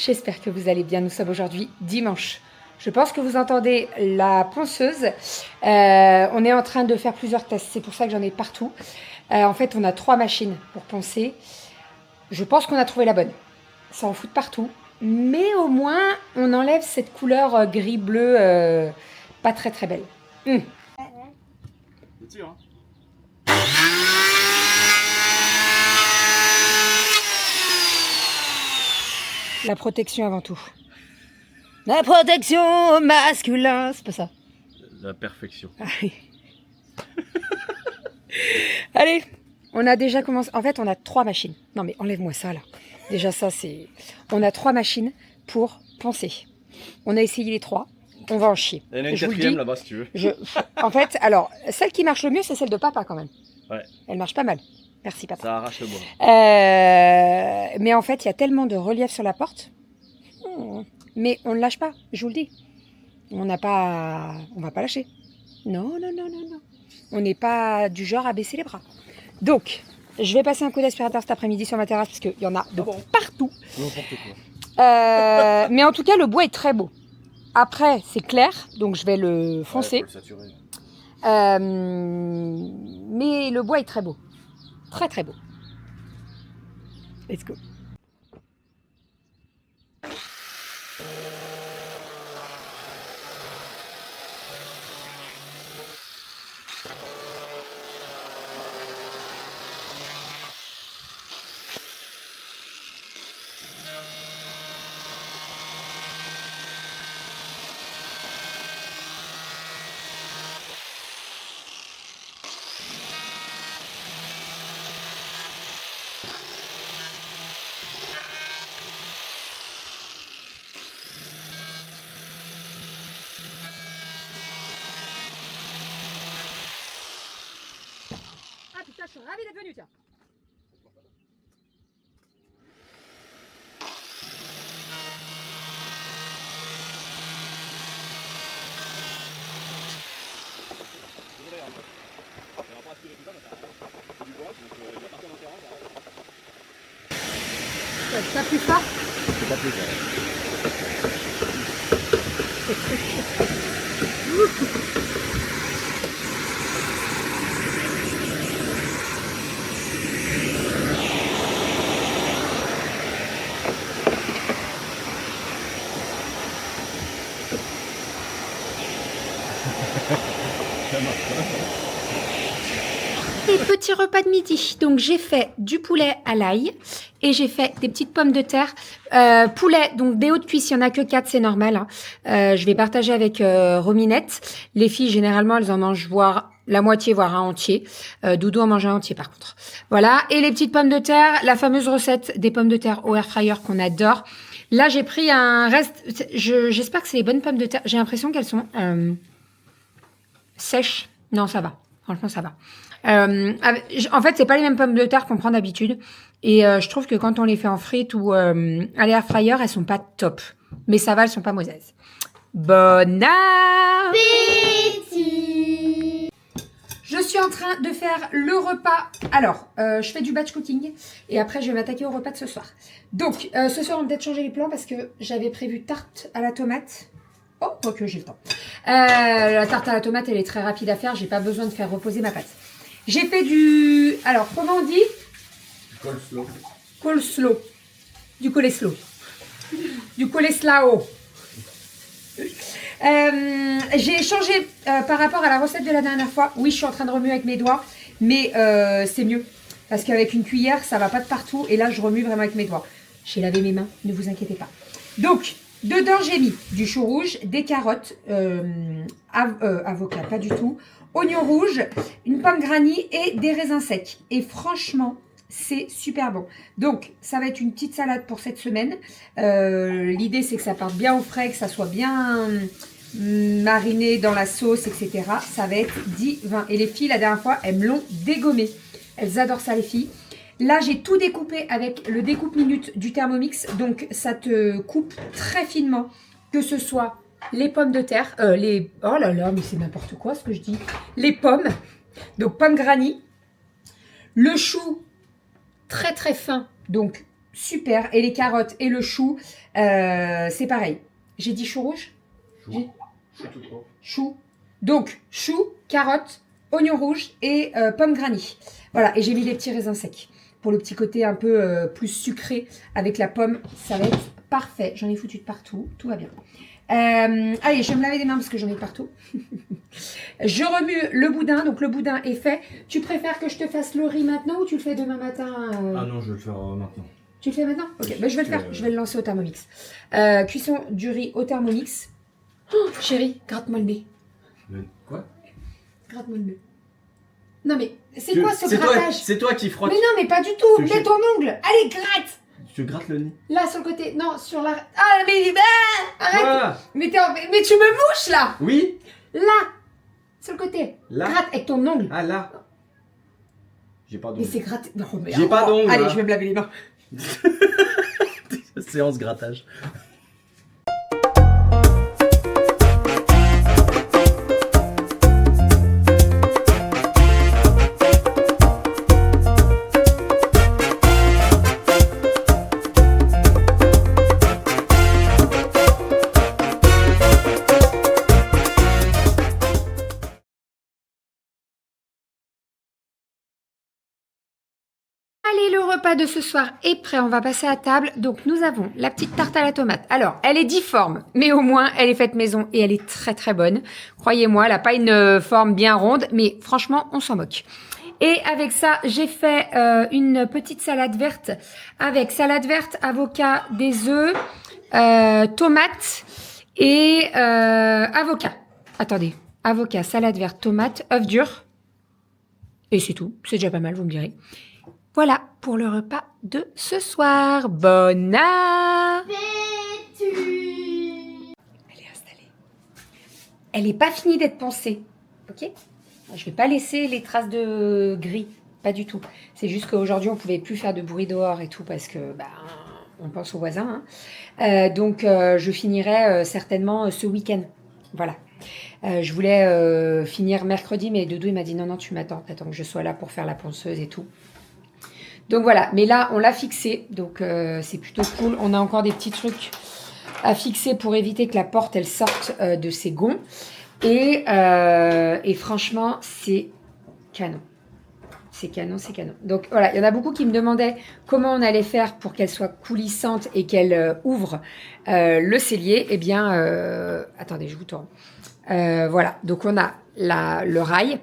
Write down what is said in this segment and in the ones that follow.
J'espère que vous allez bien. Nous sommes aujourd'hui dimanche. Je pense que vous entendez la ponceuse. On est en train de faire plusieurs tests. C'est pour ça que j'en ai partout. En fait, on a 3 machines pour poncer. Je pense qu'on a trouvé la bonne. Ça en fout de partout. Mais au moins, on enlève cette couleur gris-bleu pas très très belle. C'est sûr, hein. La protection avant tout. La protection masculin, c'est pas ça. La perfection. Allez, on a déjà commencé. En fait, on a 3 machines. Non mais enlève-moi ça là. Déjà ça c'est... On a 3 machines pour poncer. On a essayé les 3. On va en chier. Il y en a une Je vous le quatrième dis, là-bas si tu veux. En fait, alors, celle qui marche le mieux, c'est celle de papa quand même. Ouais. Elle marche pas mal. Merci papa. Ça arrache le bois. Mais en fait, il y a tellement de relief sur la porte. Mais on ne lâche pas, je vous le dis. On va pas lâcher. Non. On n'est pas du genre à baisser les bras. Donc, je vais passer un coup d'aspirateur cet après-midi sur ma terrasse parce qu'il y en a de partout. N'importe quoi. Mais en tout cas, le bois est très beau. Après, c'est clair, donc je vais le foncer. Ouais, faut le saturer. Mais le bois est très beau. Très très beau. Let's go. Ah putain, je suis ravie d'être venue, tiens. Ça plus fort. C'est pas plus ça. Et petit repas de midi. Donc j'ai fait du poulet à l'ail et j'ai fait des petites pommes de terre. Poulet, donc des hautes cuisses, il n'y en a que 4, c'est normal. Hein. Je vais partager avec Rominette. Les filles, généralement, elles en mangent voire la moitié, voire un entier. Doudou en mange un entier par contre. Voilà. Et les petites pommes de terre, la fameuse recette des pommes de terre au air fryer qu'on adore. Là, j'ai pris un reste. J'espère que c'est les bonnes pommes de terre. J'ai l'impression qu'elles sont sèches. Non, ça va. Franchement, ça va. En fait, c'est pas les mêmes pommes de terre qu'on prend d'habitude. Et je trouve que quand on les fait en frites ou à l'air fryer, elles sont pas top. Mais ça va, elles sont pas mauvaises. Bon appétit! Je suis en train de faire le repas. Alors, je fais du batch cooking. Et après, je vais m'attaquer au repas de ce soir. Donc, ce soir, on va peut-être changer les plans parce que j'avais prévu tarte à la tomate. Oh, quoique j'ai le temps. La tarte à la tomate, elle est très rapide à faire. J'ai pas besoin de faire reposer ma pâte. J'ai fait du... Alors, comment on dit? Coleslaw. Coleslaw. Du coleslaw. Du coleslaw. J'ai changé par rapport à la recette de la dernière fois. Oui, je suis en train de remuer avec mes doigts. Mais c'est mieux. Parce qu'avec une cuillère, ça va pas de partout. Et là, je remue vraiment avec mes doigts. J'ai lavé mes mains, ne vous inquiétez pas. Donc... Dedans, j'ai mis du chou rouge, des carottes, avocat, pas du tout, oignons rouges, une pomme granny et des raisins secs. Et franchement, c'est super bon. Donc, ça va être une petite salade pour cette semaine. L'idée, c'est que ça parte bien au frais, que ça soit bien mariné dans la sauce, etc. Ça va être divin. Et les filles, la dernière fois, elles me l'ont dégommé. Elles adorent ça, les filles. Là, j'ai tout découpé avec le découpe minute du Thermomix. Donc, ça te coupe très finement. Que ce soit les pommes de terre. Oh là là, mais c'est n'importe quoi ce que je dis. Les pommes. Donc, pommes granny. Le chou très très fin. Donc, super. Et les carottes et le chou, c'est pareil. J'ai dit chou rouge? Chou. Chou tout court. Chou. Donc, chou, carottes, oignons rouges et pommes granny. Voilà, et j'ai mis des petits raisins secs. Pour le petit côté un peu plus sucré avec la pomme, ça va être parfait. J'en ai foutu de partout, tout va bien. Allez, je vais me laver les mains parce que j'en ai de partout. Je remue le boudin, donc le boudin est fait. Tu préfères que je te fasse le riz maintenant ou tu le fais demain matin Ah non, je vais le faire maintenant. Tu le fais maintenant? Ok, ben, je vais le faire, je vais le lancer au Thermomix. Cuisson du riz au Thermomix. Oh, chérie, gratte-moi le nez. Quoi? Gratte-moi le nez. Non mais, c'est quoi ce grattage? C'est toi qui frotte. Mais non, mais pas du tout. Mets ton ongle. Allez, gratte. Tu grattes le nez. Là, sur le côté. Non, sur la... Ah, mais... arrête. Voilà. Mais tu me mouches, là. Oui. Là. Sur le côté. Là. Gratte avec ton ongle. Ah là. J'ai pas Mais d'ongle. c'est gratté. Non, mais J'ai pas d'ongle. Allez, là. je vais me laver les mains. Séance grattage. Allez, le repas de ce soir est prêt, on va passer à table. Donc nous avons la petite tarte à la tomate. Alors, elle est difforme, mais au moins elle est faite maison et elle est très très bonne. Croyez-moi, elle n'a pas une forme bien ronde, mais franchement, on s'en moque. Et avec ça, j'ai fait une petite salade verte avec salade verte, avocat, des œufs, tomates et avocat. Attendez, avocat, salade verte, tomate, œuf dur. Et c'est tout, c'est déjà pas mal, vous me direz. Voilà pour le repas de ce soir. Bon appétit! Elle est installée. Elle n'est pas finie d'être poncée. Ok? Je vais pas laisser les traces de gris. Pas du tout. C'est juste qu'aujourd'hui, on pouvait plus faire de bruit dehors et tout parce que on pense aux voisins. Hein. Donc, je finirai certainement ce week-end. Voilà. Je voulais finir mercredi, mais Doudou il m'a dit non, tu m'attends. T'attends que je sois là pour faire la ponceuse et tout. Donc voilà, mais là on l'a fixé, donc c'est plutôt cool. On a encore des petits trucs à fixer pour éviter que la porte elle sorte de ses gonds. Et franchement, c'est canon. C'est canon, c'est canon. Donc voilà, il y en a beaucoup qui me demandaient comment on allait faire pour qu'elle soit coulissante et qu'elle ouvre le cellier. Eh bien, attendez, je vous tourne. Voilà, donc on a le rail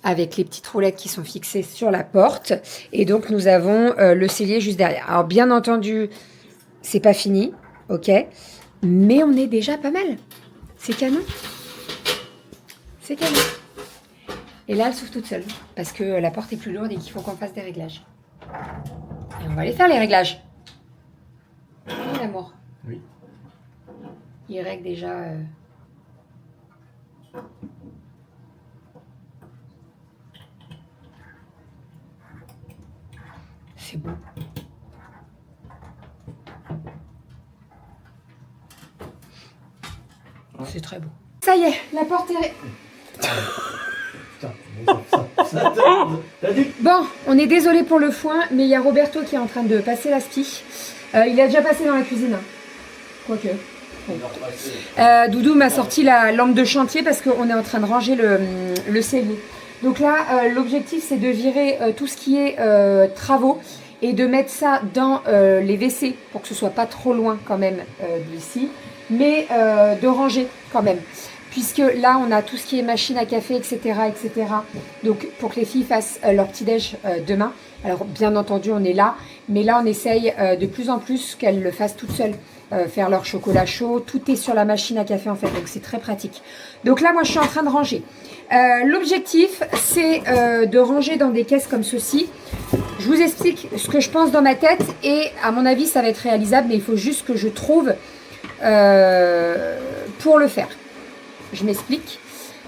avec les petites roulettes qui sont fixées sur la porte. Et donc, nous avons le cellier juste derrière. Alors, bien entendu, c'est pas fini, ok? Mais on est déjà pas mal. C'est canon. C'est canon. Et là, elle s'ouvre toute seule. Parce que la porte est plus lourde et qu'il faut qu'on fasse des réglages. Et on va aller faire les réglages. Oui, l'amour. Oui. Il règle déjà... C'est beau. C'est très beau. Ça y est, la porte est... Bon, on est désolé pour le foin, mais il y a Roberto qui est en train de passer la scie. Il a déjà passé dans la cuisine. Quoique. Bon. Doudou m'a sorti la lampe de chantier parce qu'on est en train de ranger le cellier. Donc là, l'objectif, c'est de virer tout ce qui est travaux et de mettre ça dans les WC pour que ce soit pas trop loin quand même d'ici, mais de ranger quand même. Puisque là, on a tout ce qui est machine à café, etc., etc. Donc, pour que les filles fassent leur petit-déj demain. Alors, bien entendu, on est là. Mais là, on essaye de plus en plus qu'elles le fassent toutes seules. Faire leur chocolat chaud. Tout est sur la machine à café, en fait. Donc, c'est très pratique. Donc là, moi, je suis en train de ranger. L'objectif, c'est de ranger dans des caisses comme ceci. Je vous explique ce que je pense dans ma tête. Et à mon avis, ça va être réalisable. Mais il faut juste que je trouve pour le faire. Je m'explique.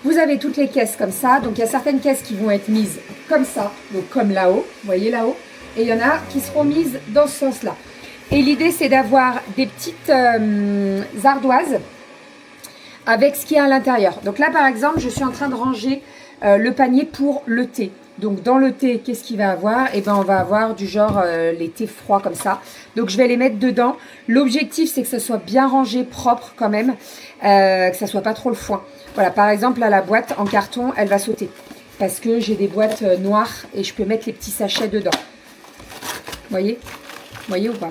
Vous avez toutes les caisses comme ça. Donc, il y a certaines caisses qui vont être mises comme ça. Donc, comme là-haut. Vous voyez là-haut. Et il y en a qui seront mises dans ce sens-là. Et l'idée, c'est d'avoir des petites ardoises avec ce qu'il y a à l'intérieur. Donc là, par exemple, je suis en train de ranger le panier pour le thé. Donc dans le thé, qu'est-ce qu'il va avoir? Eh ben on va avoir du genre les thés froids comme ça. Donc je vais les mettre dedans. L'objectif c'est que ça soit bien rangé, propre quand même, que ça soit pas trop le foin. Voilà, par exemple là la boîte en carton, elle va sauter parce que j'ai des boîtes noires et je peux mettre les petits sachets dedans. Voyez ou pas?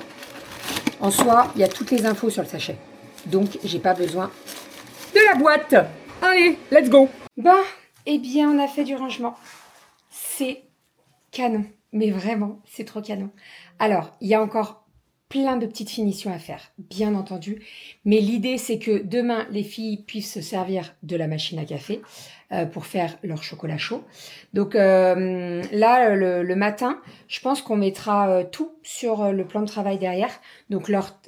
En soi, il y a toutes les infos sur le sachet. Donc j'ai pas besoin de la boîte. Allez, let's go. Bon, eh bien on a fait du rangement. C'est canon, mais vraiment, c'est trop canon. Alors, il y a encore plein de petites finitions à faire, bien entendu. Mais l'idée, c'est que demain, les filles puissent se servir de la machine à café pour faire leur chocolat chaud. Donc là, le matin, je pense qu'on mettra tout sur le plan de travail derrière. Donc leur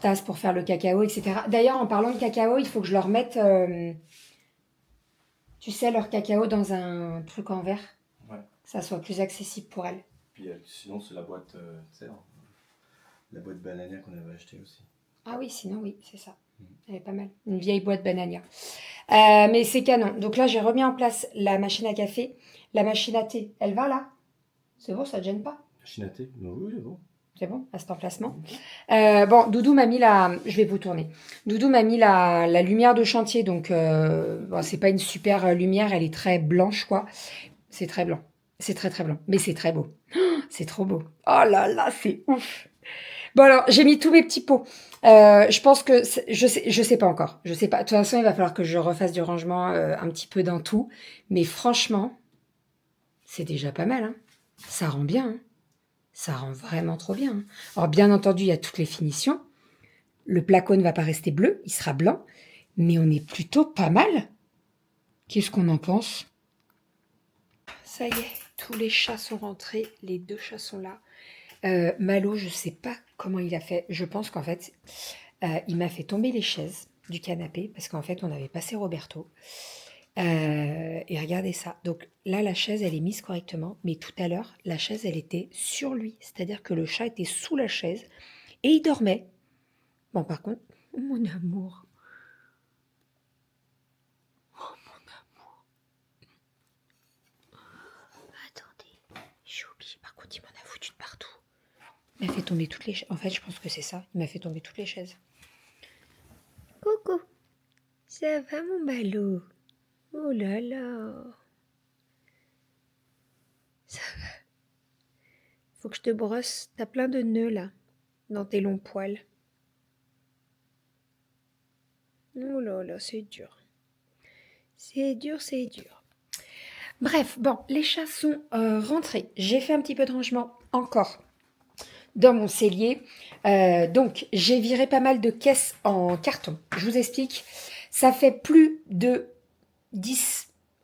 tasse pour faire le cacao, etc. D'ailleurs, en parlant de cacao, il faut que je leur mette... tu sais, leur cacao dans un truc en verre. Ouais. Que ça soit plus accessible pour elles. Puis sinon, c'est la boîte, tu sais, la boîte bananière qu'on avait achetée aussi. Ah oui, sinon oui, c'est ça. Elle est pas mal. Une vieille boîte banania. Mais c'est canon. Donc là, j'ai remis en place la machine à café. La machine à thé, elle va là? C'est bon, ça ne te gêne pas? Machine à thé? Oui, c'est bon. C'est bon, à cet emplacement. Bon, Doudou m'a mis la... Je vais vous tourner. Doudou m'a mis la lumière de chantier. Donc, bon, c'est pas une super lumière. Elle est très blanche, quoi. C'est très blanc. C'est très, très blanc. Mais c'est très beau. Oh, c'est trop beau. Oh là là, c'est ouf. Bon, alors, j'ai mis tous mes petits pots. Je pense que... Je sais pas encore. Je sais pas. De toute façon, il va falloir que je refasse du rangement un petit peu dans tout. Mais franchement, c'est déjà pas mal. Hein. Ça rend bien. Hein. Ça rend vraiment trop bien. Hein. Alors, bien entendu, il y a toutes les finitions. Le placo ne va pas rester bleu, il sera blanc. Mais on est plutôt pas mal. Qu'est-ce qu'on en pense? Ça y est, tous les chats sont rentrés. Les 2 chats sont là. Malo, je sais pas comment il a fait. Je pense qu'en fait, il m'a fait tomber les chaises du canapé. Parce qu'en fait, on avait passé Roberto. Et regardez ça. Donc là, la chaise, elle est mise correctement. Mais tout à l'heure, la chaise, elle était sur lui. C'est-à-dire que le chat était sous la chaise. Et il dormait. Bon, par contre, mon amour. Oh, mon amour. Attendez. J'ai oublié. Par contre, il m'en a foutu de partout. Il m'a fait tomber toutes les chaises. En fait, je pense que c'est ça. Il m'a fait tomber toutes les chaises. Coucou. Ça va, mon ballot? Oh là là. Ça va. Faut que je te brosse. T'as plein de nœuds là, dans tes longs poils. Oh là là, c'est dur. C'est dur, c'est dur. Bref, bon, les chats sont rentrés. J'ai fait un petit peu de rangement encore dans mon cellier. Donc, j'ai viré pas mal de caisses en carton. Je vous explique. Ça fait plus de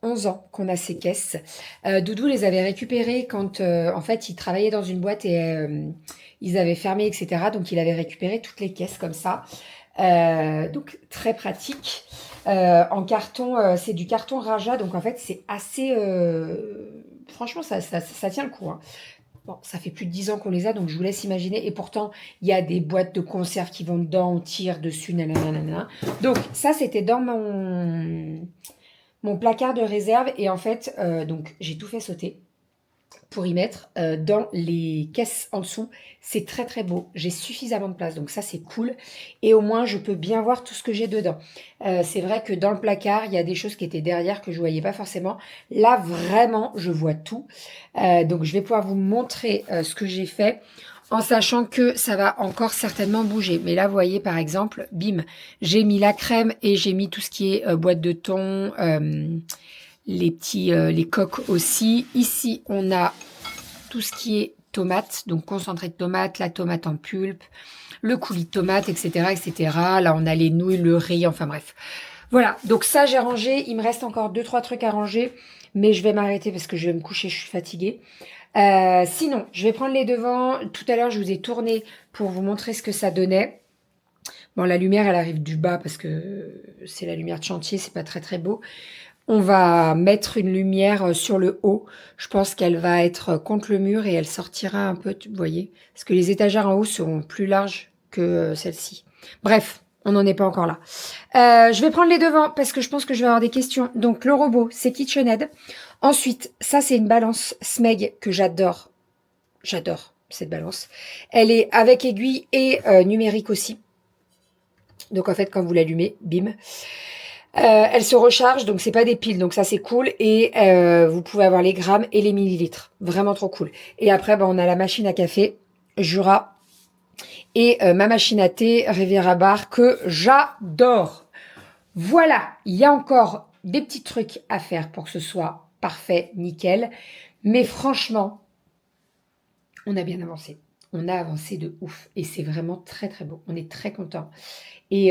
11 ans qu'on a ces caisses. Doudou les avait récupérées quand, en fait, il travaillait dans une boîte et ils avaient fermé, etc. Donc, il avait récupéré toutes les caisses comme ça. Donc, très pratique. En carton, c'est du carton Raja. Donc, en fait, c'est assez... franchement, ça tient le coup. Hein. Bon, ça fait plus de 10 ans qu'on les a, donc je vous laisse imaginer. Et pourtant, il y a des boîtes de conserve qui vont dedans, on tire dessus, nanana. Donc, ça, c'était dans mon placard de réserve. Et en fait, donc j'ai tout fait sauter pour y mettre dans les caisses en dessous. C'est très très beau. J'ai suffisamment de place, donc ça c'est cool. Et au moins, je peux bien voir tout ce que j'ai dedans. C'est vrai que dans le placard, il y a des choses qui étaient derrière que je ne voyais pas forcément. Là, vraiment, je vois tout. Donc, je vais pouvoir vous montrer ce que j'ai fait en sachant que ça va encore certainement bouger. Mais là, vous voyez, par exemple, bim, j'ai mis la crème et j'ai mis tout ce qui est boîte de thon, les coques aussi. Ici, on a tout ce qui est tomate, donc concentré de tomate, la tomate en pulpe, le coulis de tomate, etc., etc. Là, on a les nouilles, le riz, enfin bref. Voilà, donc ça, j'ai rangé. Il me reste encore 2-3 trucs à ranger, mais je vais m'arrêter parce que je vais me coucher, je suis fatiguée. Sinon, je vais prendre les devants. Tout à l'heure, je vous ai tourné pour vous montrer ce que ça donnait. Bon, la lumière, elle arrive du bas parce que c'est la lumière de chantier, c'est pas très très beau. On va mettre une lumière sur le haut. Je pense qu'elle va être contre le mur et elle sortira un peu, vous voyez. Parce que les étagères en haut seront plus larges que celle-ci. Bref, on n'en est pas encore là. Je vais prendre les devants parce que je pense que je vais avoir des questions. Donc, le robot, c'est KitchenAid. Ensuite, ça c'est une balance Smeg que j'adore. J'adore cette balance. Elle est avec aiguille et numérique aussi. Donc en fait, quand vous l'allumez, bim. Elle se recharge, donc c'est pas des piles, donc ça c'est cool. Et vous pouvez avoir les grammes et les millilitres. Vraiment trop cool. Et après, on a la machine à café Jura et ma machine à thé Riviera Bar que j'adore. Voilà, il y a encore des petits trucs à faire pour que ce soit parfait, nickel. Mais franchement, on a bien avancé. On a avancé de ouf. Et c'est vraiment très très beau. On est très content. Et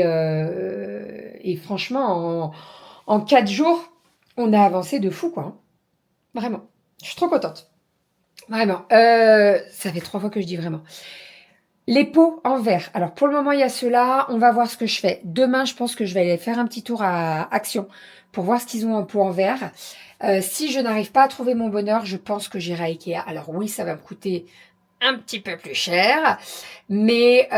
franchement, en 4 jours, on a avancé de fou, quoi. Vraiment. Je suis trop contente. Vraiment. Ça fait 3 fois que je dis vraiment. Les pots en verre. Alors, pour le moment, il y a ceux-là. On va voir ce que je fais. Demain, je pense que je vais aller faire un petit tour à Action pour voir ce qu'ils ont en pot en verre. Si je n'arrive pas à trouver mon bonheur, je pense que j'irai à Ikea. Alors oui, ça va me coûter un petit peu plus cher. Mais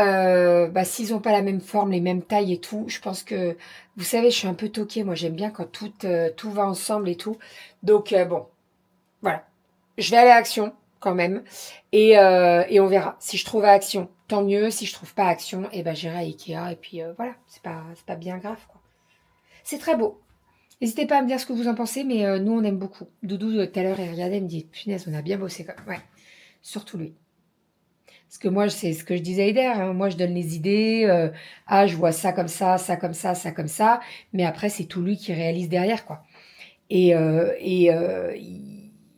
s'ils n'ont pas la même forme, les mêmes tailles et tout, je pense que... Vous savez, je suis un peu toquée. Moi, j'aime bien quand tout va ensemble et tout. Donc, bon, voilà. Je vais aller à Action quand même. Et on verra. Si je trouve à Action, tant mieux. Si je trouve pas à Action, j'irai à Ikea. Et puis voilà, c'est pas bien grave, quoi. C'est très beau. N'hésitez pas à me dire ce que vous en pensez, mais nous, on aime beaucoup. Doudou, tout à l'heure, il regardait, il me dit, punaise, on a bien bossé, quand même. Ouais, surtout lui. Parce que moi, c'est ce que je disais à Eider, hein. Moi, je donne les idées. Je vois ça comme ça comme ça, ça comme ça. Mais après, c'est tout lui qui réalise derrière, quoi. Et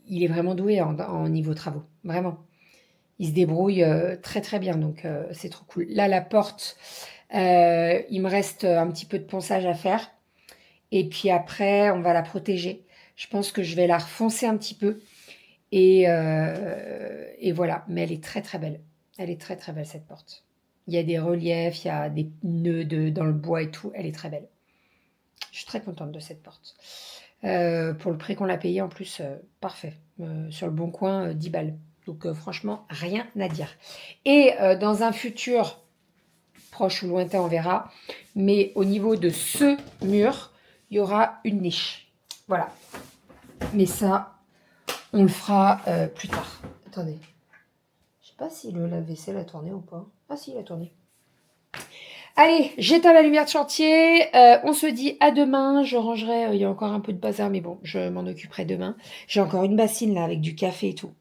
il est vraiment doué en niveau travaux. Vraiment. Il se débrouille très, très bien. Donc, c'est trop cool. Là, la porte, il me reste un petit peu de ponçage à faire. Et puis après, on va la protéger. Je pense que je vais la refoncer un petit peu. Et voilà. Mais elle est très, très belle. Elle est très, très belle, cette porte. Il y a des reliefs, il y a des nœuds dans le bois et tout. Elle est très belle. Je suis très contente de cette porte. Pour le prix qu'on l'a payé, en plus, parfait. Sur le Bon Coin, 10 balles. Donc, franchement, rien à dire. Et dans un futur proche ou lointain, on verra. Mais au niveau de ce mur, il y aura une niche. Voilà. Mais ça, on le fera plus tard. Attendez. Je sais pas si le lave-vaisselle a tourné ou pas. Ah si, il a tourné. Allez, j'éteins la lumière de chantier. On se dit à demain. Je rangerai. Il y a encore un peu de bazar, mais bon, je m'en occuperai demain. J'ai encore une bassine là avec du café et tout.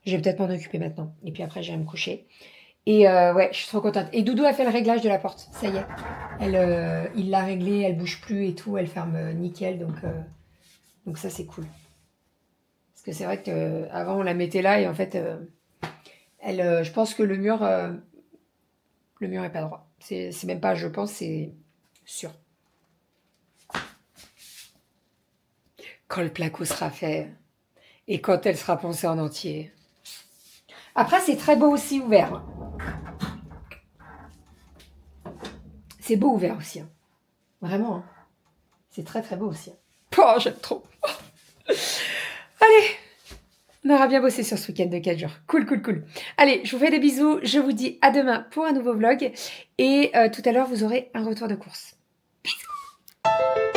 Je vais peut-être m'en occuper maintenant. Et puis après, j'irai me coucher. Et ouais, je suis trop contente. Et Doudou a fait le réglage de la porte. Ça y est. Il l'a réglée, elle bouge plus et tout. Elle ferme nickel. Donc ça, c'est cool. Parce que c'est vrai qu'avant, on la mettait là et en fait, je pense que le mur est pas droit. C'est même pas, je pense, c'est sûr. Quand le placo sera fait et quand elle sera poncée en entier. Après, c'est très beau aussi ouvert. C'est beau ouvert aussi. Hein. Vraiment. Hein. C'est très très beau aussi. Hein. Oh, j'aime trop. Allez, on aura bien bossé sur ce week-end de 4 jours. Cool, cool, cool. Allez, je vous fais des bisous. Je vous dis à demain pour un nouveau vlog. Et tout à l'heure, vous aurez un retour de course. Bisous.